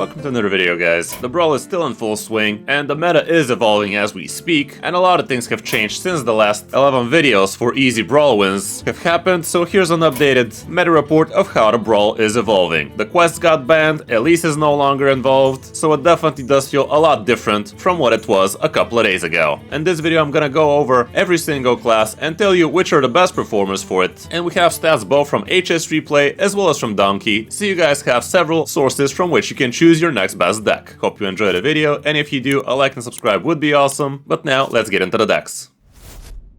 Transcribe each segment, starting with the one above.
Welcome to another video, guys. The Brawl is still in full swing, and the meta is evolving as we speak, and a lot of things have changed since the last 11 videos for easy Brawl wins have happened, so here's an updated meta report of how the Brawl is evolving. The quest got banned, Elise is no longer involved, so it definitely does feel a lot different from what it was a couple of days ago. In this video I'm gonna go over every single class and tell you which are the best performers for it, and we have stats both from HSReplay as well as from Donkey, so you guys have several sources from which you can choose your next best deck. Hope you enjoyed the video, and if you do, a like and subscribe would be awesome. But now, let's get into the decks.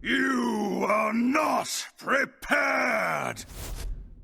You are not prepared!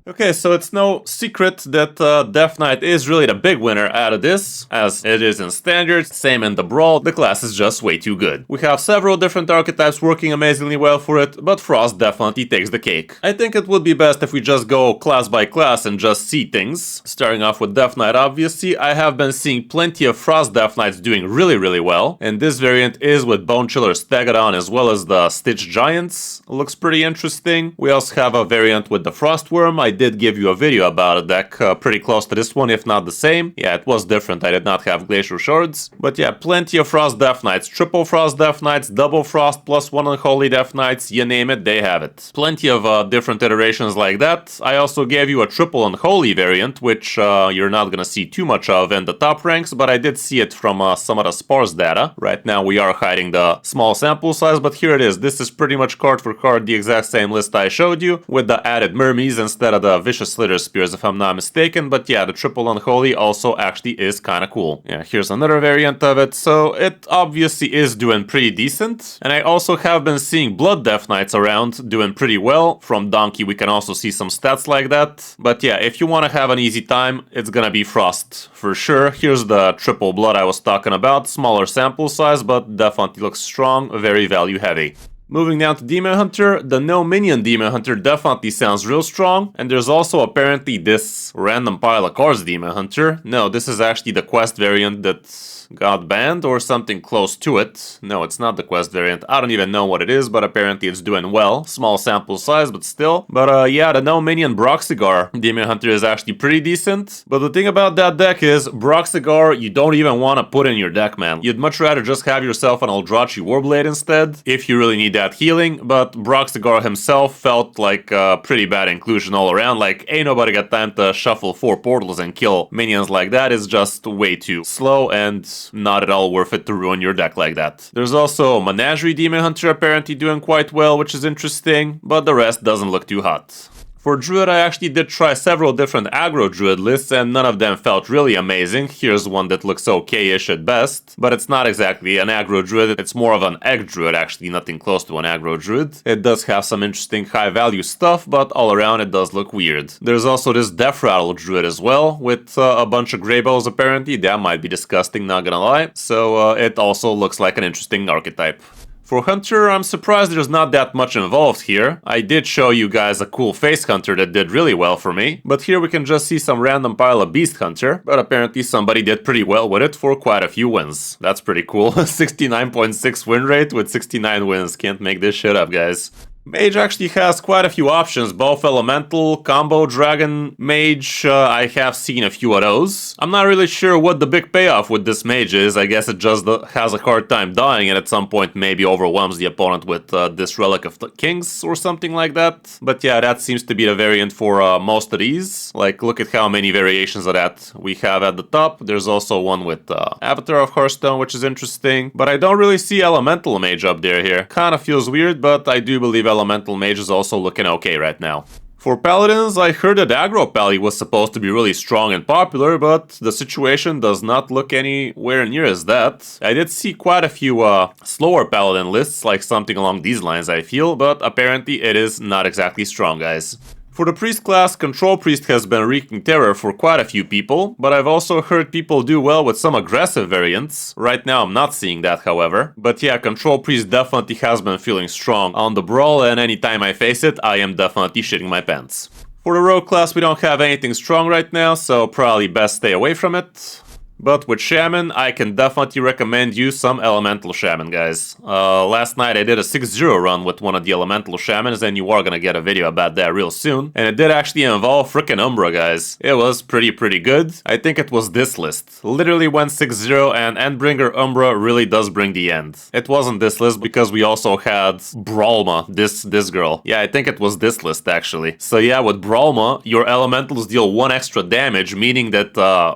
Okay, so it's no secret that Death Knight is really the big winner out of this, as it is in Standard, same in the Brawl, the class is just way too good. We have several different archetypes working amazingly well for it, but Frost definitely takes the cake. I think it would be best if we just go class by class and just see things. Starting off with Death Knight, obviously, I have been seeing plenty of Frost Death Knights doing really well, and this variant is with Bone Chiller staggered on as well as the Stitch Giants. Looks pretty interesting. We also have a variant with the Frost Worm. I did give you a video about a deck pretty close to this one, if not the same. Yeah, it was different, I did not have Glacial Shards. But yeah, plenty of Frost Death Knights, triple Frost Death Knights, double Frost plus one Unholy Death Knights, you name it, they have it. Plenty of different iterations like that. I also gave you a triple Unholy variant, which you're not gonna see too much of in the top ranks, but I did see it from some of the sparse data. Right now we are hiding the small sample size, but here it is. This is pretty much card for card the exact same list I showed you, with the added Mermies instead of the Vicious Slither Spears, if I'm not mistaken. But yeah, the triple Unholy also actually is kinda cool. Yeah, here's another variant of it, so it obviously is doing pretty decent. And I also have been seeing Blood Death Knights around doing pretty well. From Donkey we can also see some stats like that. But yeah, if you want to have an easy time, it's gonna be Frost for sure. Here's the triple Blood I was talking about, smaller sample size, but definitely looks strong, very value heavy. Moving down to Demon Hunter, the no minion Demon Hunter definitely sounds real strong, and there's also apparently this random pile of cards Demon Hunter. No, this is actually the quest variant that got banned or something close to it. No, it's not the quest variant. I don't even know what it is, but apparently it's doing well. Small sample size, but still. But yeah, the no minion Broxigar Demon Hunter is actually pretty decent. But the thing about that deck is, Broxigar you don't even want to put in your deck, man. You'd much rather just have yourself an Eldrazi Warblade instead, if you really need that healing. But Broxigar himself felt like a pretty bad inclusion all around. Like, ain't nobody got time to shuffle 4 portals and kill minions like that. It's just way too slow and not at all worth it to ruin your deck like that. There's also Menagerie Demon Hunter apparently doing quite well, which is interesting, but the rest doesn't look too hot. For Druid, I actually did try several different aggro Druid lists, and none of them felt really amazing. Here's one that looks okay-ish at best, but it's not exactly an aggro Druid, it's more of an egg Druid, actually, nothing close to an aggro Druid. It does have some interesting high-value stuff, but all around it does look weird. There's also this Death Rattle Druid as well, with a bunch of Grey Bows apparently. That might be disgusting, not gonna lie. So it also looks like an interesting archetype. For Hunter, I'm surprised there's not that much involved here. I did show you guys a cool Face Hunter that did really well for me, but here we can just see some random pile of Beast Hunter, but apparently somebody did pretty well with it for quite a few wins. That's pretty cool. 69.6 win rate with 69 wins. Can't make this shit up, guys. Mage actually has quite a few options, both Elemental, Combo, Dragon, Mage. I have seen a few of those. I'm not really sure what the big payoff with this Mage is. I guess it just has a hard time dying and at some point maybe overwhelms the opponent with this Relic of the Kings or something like that. But yeah, that seems to be the variant for most of these. Like, look at how many variations of that we have at the top. There's also one with Avatar of Hearthstone, which is interesting. But I don't really see Elemental Mage up there here. Kinda feels weird, but I do believe Elemental Mage is also looking okay right now. For Paladins, I heard that Aggro Pally was supposed to be really strong and popular, but the situation does not look anywhere near as that. I did see quite a few slower Paladin lists, like something along these lines I feel, but apparently it is not exactly strong, guys. For the Priest class, Control Priest has been wreaking terror for quite a few people, but I've also heard people do well with some aggressive variants. Right now I'm not seeing that, however. But yeah, Control Priest definitely has been feeling strong on the Brawl, and anytime I face it, I am definitely shitting my pants. For the Rogue class, we don't have anything strong right now, so probably best stay away from it. But with Shaman, I can definitely recommend you some Elemental Shaman, guys. Last night I did a 6-0 run with one of the Elemental Shamans, and you are gonna get a video about that real soon. And it did actually involve frickin' Umbra, guys. It was pretty good. I think it was this list. Literally went 6-0, and Endbringer Umbra really does bring the end. It wasn't this list because we also had Brawlma, this girl. Yeah, I think it was this list actually. So yeah, with Brawlma, your elementals deal 1 extra damage, meaning that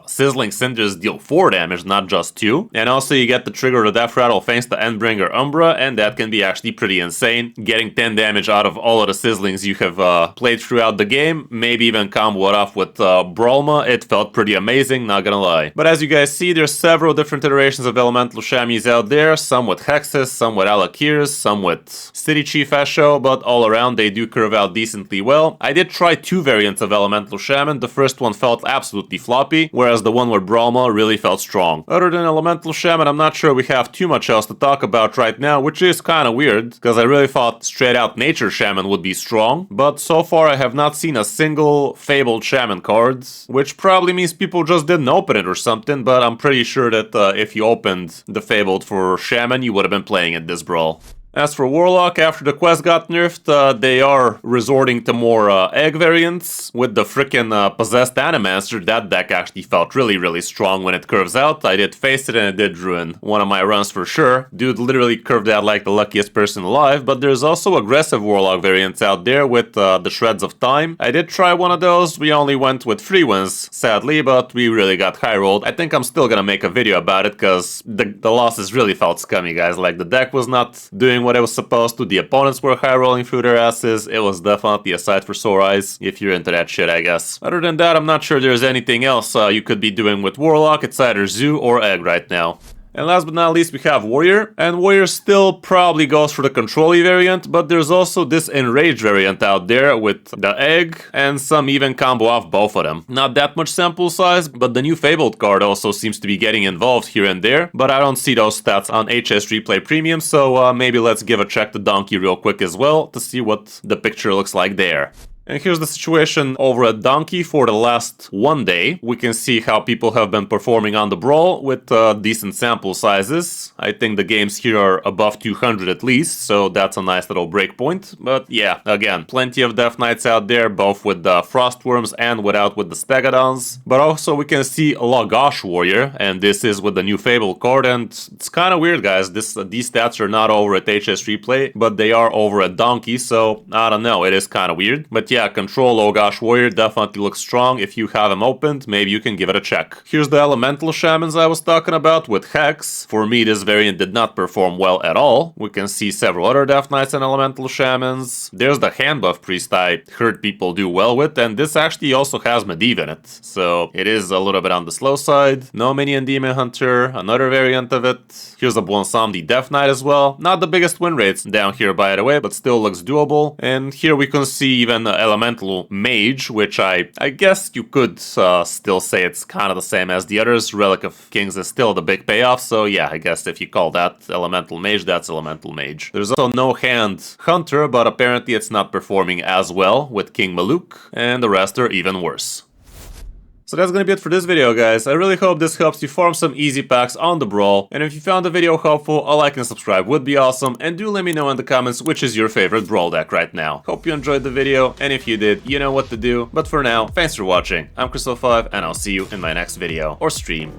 Sizzling Cinders deal 4 damage, not just 2. And also you get the trigger of Death Rattle thanks to Endbringer Umbra, and that can be actually pretty insane. Getting 10 damage out of all of the Sizzlings you have played throughout the game, maybe even combo it off with Brawlma, it felt pretty amazing, not gonna lie. But as you guys see, there's several different iterations of Elemental Chamois out there, some with Hexes, some with Alakirs, some with City Chief Esho, but all around they do curve out decently well. I did try 2 variants of Elemental Shaman. The first one felt absolutely floppy, whereas the one with Brawlma really felt strong. Other than Elemental Shaman, I'm not sure we have too much else to talk about right now, which is kinda weird, because I really thought straight out Nature Shaman would be strong, but so far I have not seen a single Fabled Shaman card, which probably means people just didn't open it or something, but I'm pretty sure that if you opened the Fabled for Shaman, you would have been playing it this brawl. As for Warlock, after the quest got nerfed, they are resorting to more egg variants. With the frickin' Possessed Animancer, that deck actually felt really strong when it curves out. I did face it and it did ruin one of my runs for sure. Dude literally curved out like the luckiest person alive, but there's also aggressive Warlock variants out there with the Shreds of Time. I did try one of those, we only went with 3 wins, sadly, but we really got high rolled. I think I'm still gonna make a video about it, because the losses really felt scummy, guys. Like, the deck was not doing what it was supposed to, the opponents were high rolling through their asses. It was definitely a sight for sore eyes, if you're into that shit, I guess. Other than that, I'm not sure there's anything else you could be doing with Warlock. It's either Zoo or Egg right now. And last but not least, we have Warrior, and Warrior still probably goes for the Control-y variant, but there's also this Enrage variant out there with the Egg, and some even combo off both of them. Not that much sample size, but the new Fabled card also seems to be getting involved here and there, but I don't see those stats on HSReplay Premium, so maybe let's give a check to Donkey real quick as well, to see what the picture looks like there. And here's the situation over at Donkey for the last 1 day. We can see how people have been performing on the Brawl with decent sample sizes. I think the games here are above 200 at least, so that's a nice little breakpoint. But yeah, again, plenty of Death Knights out there, both with the Frostworms and without with the Stegadons. But also we can see Lagash Warrior, and this is with the new Fable card, and it's kind of weird, guys. These stats are not over at HSReplay, but they are over at Donkey, so I don't know, it is kind of weird. But yeah, Control Lagash Warrior definitely looks strong. If you have him opened, maybe you can give it a check. Here's the Elemental Shamans I was talking about with Hex. For me, this variant did not perform well at all. We can see several other Death Knights and Elemental Shamans. There's the Hand Buff Priest I heard people do well with, and this actually also has Medivh in it, so it is a little bit on the slow side. No Minion Demon Hunter, another variant of it. Here's a Bwonsamdi Death Knight as well. Not the biggest win rates down here, by the way, but still looks doable. And here we can see even Elemental Mage, which I guess you could still say it's kind of the same as the others. Relic of Kings is still the big payoff, so yeah, I guess if you call that Elemental Mage, that's Elemental Mage. There's also no Hand Hunter, but apparently it's not performing as well with King Maluk, and the rest are even worse. So that's gonna be it for this video, guys. I really hope this helps you farm some easy packs on the Brawl, and if you found the video helpful, a like and subscribe would be awesome, and do let me know in the comments which is your favorite Brawl deck right now. Hope you enjoyed the video, and if you did, you know what to do. But for now, thanks for watching. I'm Kris05, and I'll see you in my next video or stream.